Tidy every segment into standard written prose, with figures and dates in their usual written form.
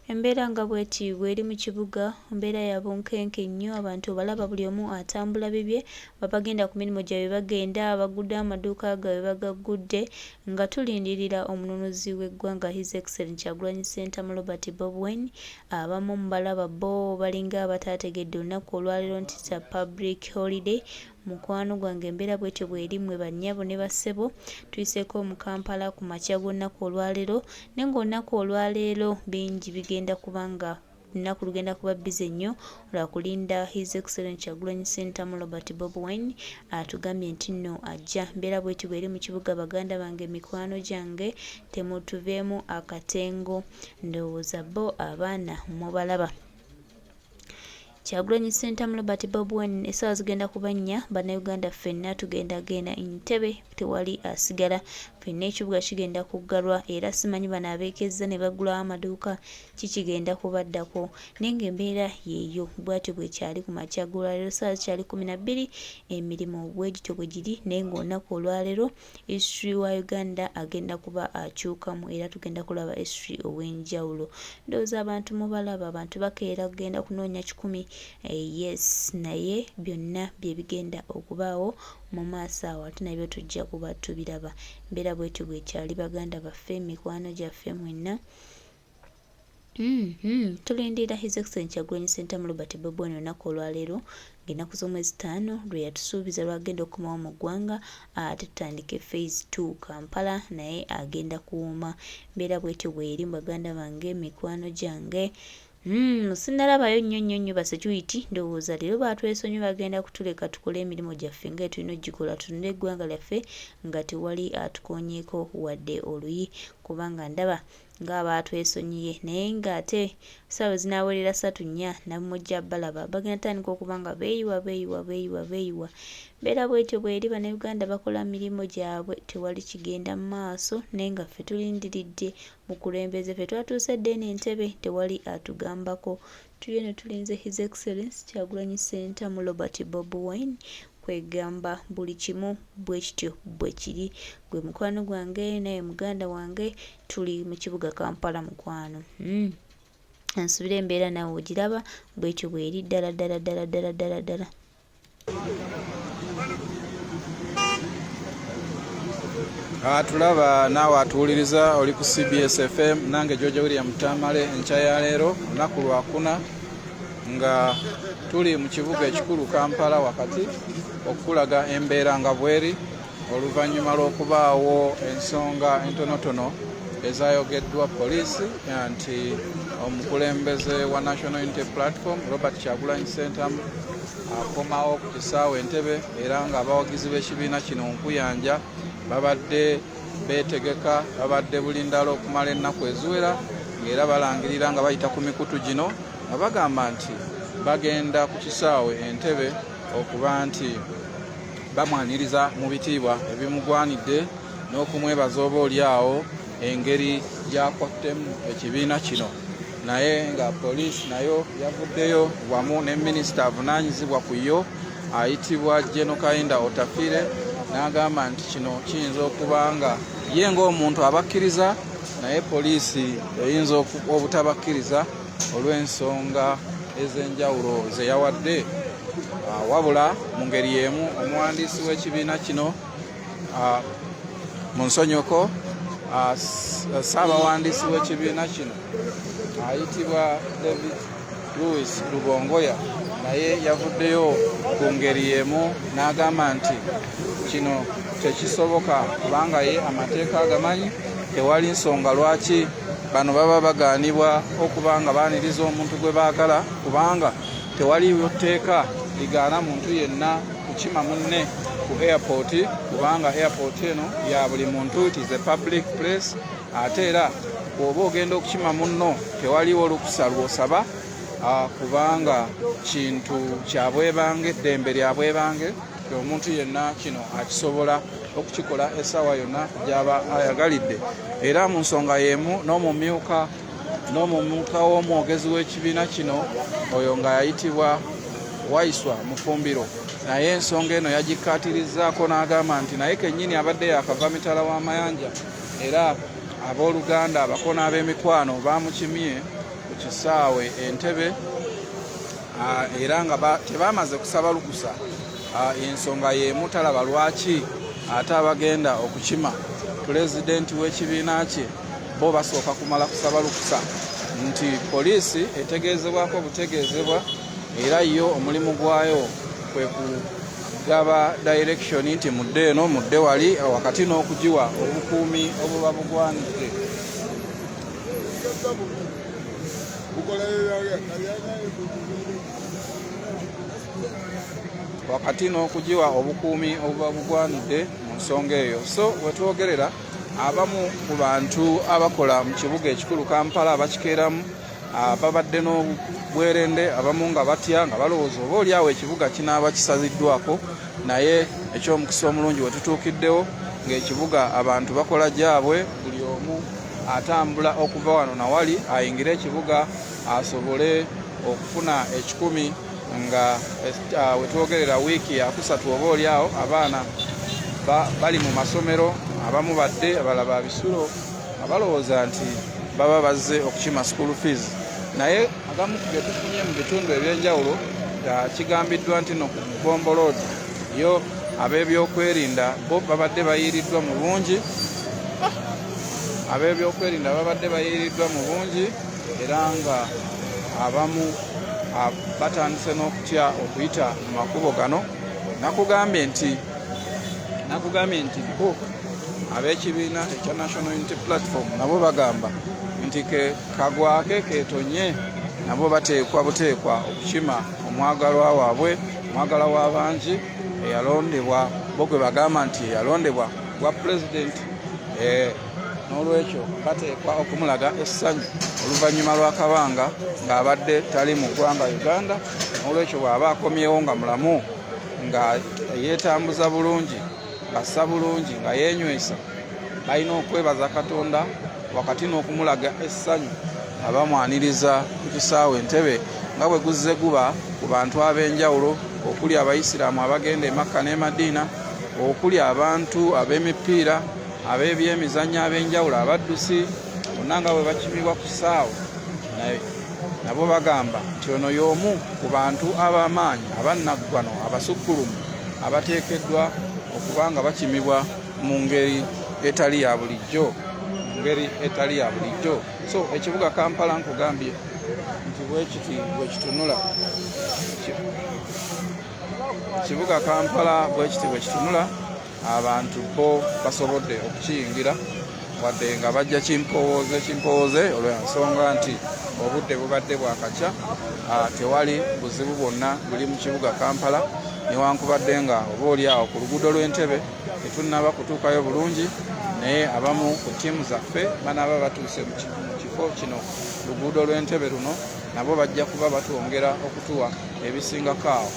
Embeera nga bw'eti bw'eri mu kibuga, mbeera ya bunkenke nnyo, abantu balaba buli omu atambula bibye, babagenda ku mirimu gyabwe bagenda, abagudde amaduuka gaabwe bagaggudde, nga tulindirira omununuzi w'eggwanga His Excellency Kyagulanyi Ssentamu Robert Bobwen. Abamu mubalaba bo balinga abataategedde olunaku olwaleero nti kya public holiday. Mukwano gwange embeera bw'etyo bw'eri mmwe bannyabo ne bassebo, tuyiseeko mu Kampala ku makya g'olunaku olwaleero, naye ng'olunaku olwaleero bingi bigenda kubanga olunaku lugenda kuba bize nnyo lwa kulinda His Excellency Kyagulanyi Ssentamu Robert Bobwen atugambye nti nno ajja. Mbeera bw'etyo bw'eri mu kibuga baganda bange, mikwano gyange, temutuveemu akatengo, ndowooza bo abaana mubalaba. Kyagulanyi Ssentamu Robert Bobwen essaawa zigenda kuba nnya, bannayuganda ffenna tugenda genda Ntebbe, tewali asigala, ffenna ekibuga kigenda kuggalwa era simanyi bano abeekezza ne baggulawo amaduuka kikigenda kubaddako, naye ng'embeera yeeyo bw'atyo bwekyali ku makya g'olwaleero. Essaawa zikyali 12, emirimu bw'egityo bwe giri, naye ng'olunaku olwaleero history wa Uganda agenda kuba akyukamu era tugenda kulaba history ow'enjawulo. Ndowooza abantu mubalaba, abantu bakeera kugenda kunoonya 10. Yes, naye byonna bye bigenda okubaawo mu maaso awo ate nabyo tujja kuba tubiraba. Mbeera bw'etyo bwekyali baganda baffe, mikwano gyaffe mwenna. Tulindira His Excellency Kyagulanyi Ssentamu Robert Bobwen olunaku olwaleero ng'ennaku z'omwezi 5 lwe yatusuubiza lwagenda okukomawo mu ggwanga, ate tutandike phase 2 Kampala, naye agenda kuwuma. Mbeera bw'etyo bw'eri baganda bange, mikwano gyange. Sinnalabayo nnyo basecurity, ndowooza leero baatwesonyiwe bagenda kutuleka tukole emirimu gyaffe nga tulina ogikola, tunule eggwanga lyaffe nga tewali atukoonyeeko wadde oluyi, kubanga ndaba ng'abaatwesonyiye, naye ng'ate ssaawa zinaawerera 3-4 nabumujja balaba bagenda tandika okuba nga beeyiwa. Mbeera bw'etyo bw'eri bannayuganda bakola mirimu gyabwe, tewali kigenda mu maaso, naye nga ffe tulindiridde mukulembeze ffe twatuuse dde Ntebbe, tewali atugambako. Tuye ne tulinze His Excellency Kyagulanyi Ssentamu Robert Bobwen kwegamba buli kimu bwe kityo bwe kiri. Gwe mukwano gwange naye muganda wange, tuli mu kibuga Kampala mukwano. Nsubira embeera nawe ogiraba bw'etyo bw'eri ddala. Tulaba naawe atuwuliriza oli ku CBS FM, nange George William Tamale, enkya ya leero lunaku lwakuna nga tuli mu kibuga ekikulu Kampala wakati okulaga embeera nga bweri oluvannyuma lw'okubaawo ensonga entonotono ezayogeddwa poliisi nti omukulembeze wa National Unity Platform Robert Kyagulanyi Ssentamu akomawo ku kisaawe Ntebbe, era nga abawagizi b'ekibiina kino nkuyanja babadde beetegeka, babadde bulindala okumala ennaku eziwera, ng'era balangirira nga bayita ku mikutu gino nga bagamba nti bagenda ku kisaawe Ntebbe okuba nti bamwaniriza mu bitiibwa ebimugwanidde n'okumwebaza oba oliawo engeri gy'akottemu ekibiina kino. Naye nga poliisi nayo yavuddeyo wamu ne minisita avunaanyizibwa ku yo ayitibwa General Kainda Otafire, n'agamba nti kino kiyinza okuba nga ye ng'omuntu abakkiriza, naye poliisi eyinza obutabakkiriza olw'ensonga ez'enjawulo ze yawadde. Wabula mu ngeri y'emu omuwandiisi w'ekibiina kino mu nsonyoko, ssaabawandiisi w'ekibiina kino ayitibwa David Louis Rubongoya, naye yavuddeyo ku ngeri y'emu n'agamba nti kino tekisoboka kubanga ye amateeka agamanyi, tewali nsonga lwaki bano baba bagaanibwa okuba nga baaniriza omuntu gwe baagala, kubanga tewali tteeka ligaana muntu yenna kukima munne ku airport, kubanga airport eno ya buli muntu, it is a public place. Ate era bw'oba ogenda okukima munno tewaliwo olukusa lw'osaba, kubanga kintu kya bwebange, eddembe lya bwebange, omuntu yenna kino akisobola okukikola essaawa yonna gy'aba ayagalidde. Era mu nsonga y'emu n'omumyuka w'omwogezi w'ekibiina kino, oyo nga yayitibwa Waiswa Mufumbiro, naye ensonga eno yagikkaatirizzaako n'agamba nti naye kennyini abadde yakava mitala w'amayanja, era abooluganda abakona ab'emikwano bamukimye ku kisaawe Entebbe era nga tebamaze kusaba lukusa. Ensonga y'emu talaba lwaki ate abagenda okukima pulezidenti w'ekibiina kye bo basooka kumala kusaba lukusa nti poliisi etegeezebwako butegeezebwa era yo omulimu gwayo kwe kugaba direction nti mudde eno mudde wali wakati n'okugiwa obukuumi obuba bugwanidde. Wakati n'okugiwa obukuumi obuba bugwanidde mu nsonga eyo. So wetwogerera abamu ku bantu abakola mu kibuga ekikulu Kampala abakikeeramu babadde n'obwerende, abamu nga batya nga balowooza oba oliawo ekibuga kinaaba kisaziddwako, naye ekyomukisa omulungi wetutuukiddewo ng'ekibuga abantu bakola gyabwe, buli omu atambula okuva wano nawali ayingire ekibuga asobole okufuna ekikumi nga wetwogerera wiiki yakusatu oba oliawo abaana bali mu masomero, abamu badde abalala ba bisulo nga balowooza nti baba bazze okukima school fees. Naye agamu ge tufunye mu bitundu ebyenjawulo kigambiddwa nti no ku Bombo Road yo ab'ebyokwerinda bo babadde bayiiriddwa mu bungi, ab'ebyokwerinda babadde bayiiriddwa mu bungi era nga abamu batandise n'okutya okuyita mu makubo gano. Nakugambye nti bo ab'ekibiina ekya National Unity Platform nabo bagamba nti kagwake ketonye nabo bateekwa buteekwa okukima omwagalwa waabwe, omwagala w'abangi eyalondebwa bo gwe bagamba nti eyalondebwa gwa pulezidenti. N'olwekyo bateekwa okumulaga essanyu oluvannyuma lw'akabanga ng'abadde tali mu ggwanga Uganda. N'olwekyo bw'aba akomyewo nga mulamu, nga yeetambuza bulungi, ng'assa bulungi, nga yeenywesa, balina okwebaza Katonda wakati n'okumulaga essanyu abamwaniriza ku kisaawe Entebbe nga bwe guzze guba ku bantu ab'enjawulo, okuli abayisiraamu abagenda e Makka n'e Madiina, okuli abantu ab'emipiira, ab'ebyemizannyo ab'enjawulo, abaddusi, bonna nga bwe bakimibwa ku kisaawe. Nabo bagamba nti ono y'omu ku bantu ab'amaanyi abannaggwano abasukkulumu abateekeddwa okuba nga bakimibwa mu ngeri etali ya bulijjo. So ekibuga Kampala nkugambye nti bwekitunula ekibuga Kampala bwekitunula abantu bo basobodde okukiyingira wadde nga bajja kimpowooze olw'ensonga nti obudde bubadde bwakakya, tewali buzibu bwonna buli mu kibuga Kampala, newankubadde nga oba oliawo ku luguudo lw'Entebbe tetunnaba kutuukayo bulungi, naye abamu ku ttiimu zaffe banaaba batuuse mu kifo kino luguudo lw'Entebbe luno, nabo bajja kuba batwongera okutuwa ebisingako awo.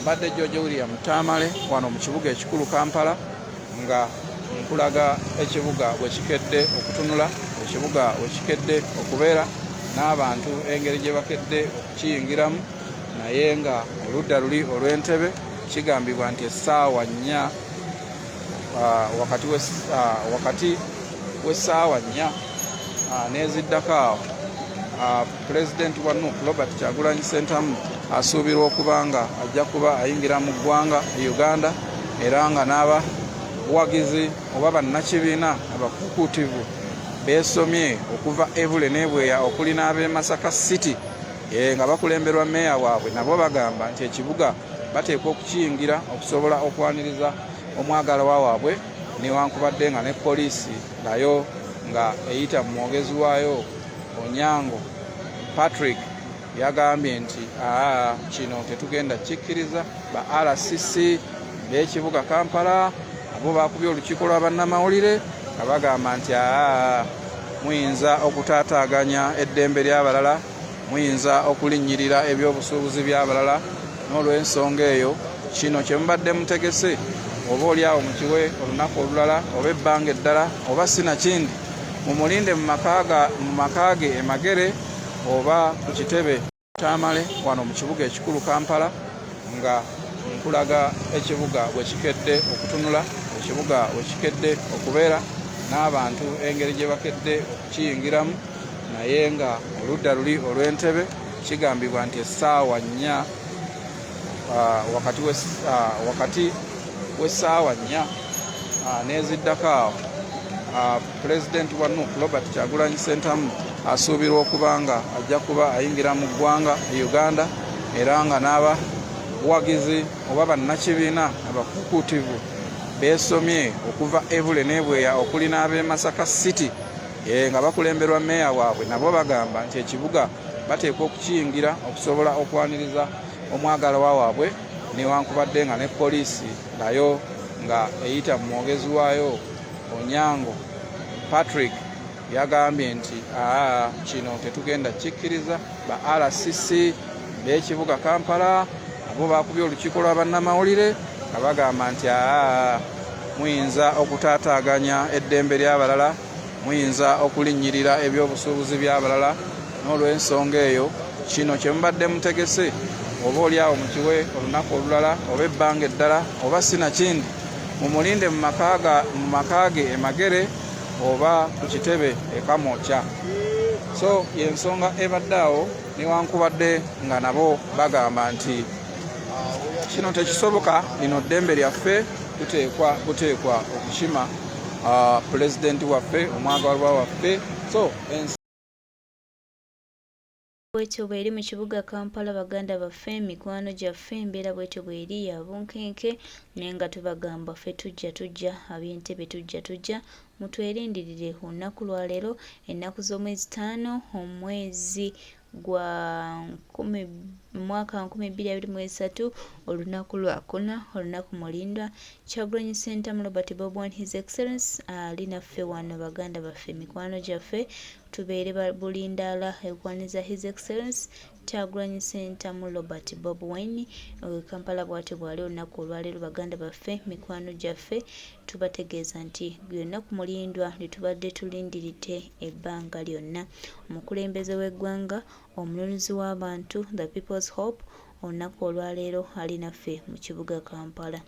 Mbadde George William Tamale wano mu kibuga ekikulu Kampala nga nkulaga ekibuga bwe kikedde okutunula, ekibuga bwe kikedde okubeera n'abantu engeri gye bakedde okukiyingiramu, naye nga oludda luli olw'Entebbe kigambibwa nti essaawa 4 wakati w'essaawa 4 n'eziddako awo pulezidenti wa Nuupu Robert Kyagulanyi Ssentamu asuubirwa okuba nga ajja kuba ayingira mu ggwanga Uganda, era nga n'abawagizi oba bannakibiina abakukuutivu beesomye okuva Ebule n'Ebweya okuli n'ab'e Masaka City nga bakulemberwa meeya waabwe, nabo bagamba nti ekibuga bateekwa okukiyingira okusobola okwaniriza omwagalwa waabwe, newankubadde nga ne poliisi nayo nga eyita mu mwogezi waayo Onyango Patrick yagambye nti kino tetugenda kikkiriza. Ba RCC b'ekibuga Kampala abo bakubye olukiiko lwa bannamawulire nga bagamba nti muyinza okutaataaganya eddembe ly'abalala, muyinza okulinnyirira ebyobusuubuzi by'abalala, n'olw'ensonga eyo kino kye mubadde mutegese oba oliawo mukiwe olunaku olulala oba ebbanga eddala oba sinakindi mumulinde mu maka ge e Magere oba ku Kitebe Tamale wano mu kibuga ekikulu Kampala, nga nkulaga ekibuga bwe kikedde okutunula, ekibuga bwe kikedde okubeera n'abantu engeri gye bakedde okukiyingiramu, naye nga oludda luli olw'Entebbe kigambibwa nti essaawa 4 wakati w'essaawa 4 n'eziddako awo Pulezidenti wa NUP Robert Kyagulanyi Ssentamu asuubirwa okuba nga ajja kuba ayingira mu ggwanga Uganda, era nga n'abawagizi oba bannakibiina abakukuutivu beesomye okuva Evule n'Ebweya okuli n'ab'e Masaka City nga bakulemberwa mmeeya waabwe, nabo bagamba nti ekibuga bateekwa okukiyingira okusobola okwaniriza omwagalwa waabwe, newankubadde nga ne poliisi nayo nga eyita mu mwogezi waayo Onyango Patrick yagambye nti kino tetugenda kikkiriza. Ba RCC b'ekibuga Kampala abo bakubye olukiiko lwa bannamawulire nga bagamba nti muyinza okutaataaganya eddembe ly'abalala, muyinza okulinnyirira ebyobusuubuzi by'abalala, n'olw'ensonga eyo kino kye mubadde mutegese oba oliawo mukiwe olunaku olulala oba ebbanga eddala oba sinakindi mumulinde mu maka ge Emagere oba ku kitebe e Kamwokya. So yensonga ebadde awo, newankubadde nga nabo bagamba nti kino tekisoboka, lino ddembe lyaffe kuteekwa okukima pulezidenti waffe, omwagalwa waffe. So bwetyo bweri mu kibuga Kampala, baganda baffe, mikwano gyaffe, embeera bwetyo bweri ya bunkenke, naye nga tubagamba ffe tujja ab'Entebbe tujja mutwerindirire olunaku lwa leero, ennaku z'omwezi 5 omwezi gwa 10 mwaka 2023 olunaku lwa 4 olunaku mulindwa Kyagulanyi Ssentamu Robert Bobwan His Excellence ali naffe wano, baganda baffe, mikwano gyaffe, tubeere bulindaala ekwaniza His Excellence Kyagulanyi Ssentamu Robert Bobwan Kampala bw'atyo bwali olunaku olwaleero, baganda baffe, mikwano gyaffe, tubategeeza nti byonna mulindwa litubadde tulindiridde ebbanga lyonna. Omukulembeze w'eggwanga, omununuzi w'abantu, the People's Hope, olunaku olwaleero ali naffe mu kibuga Kampala.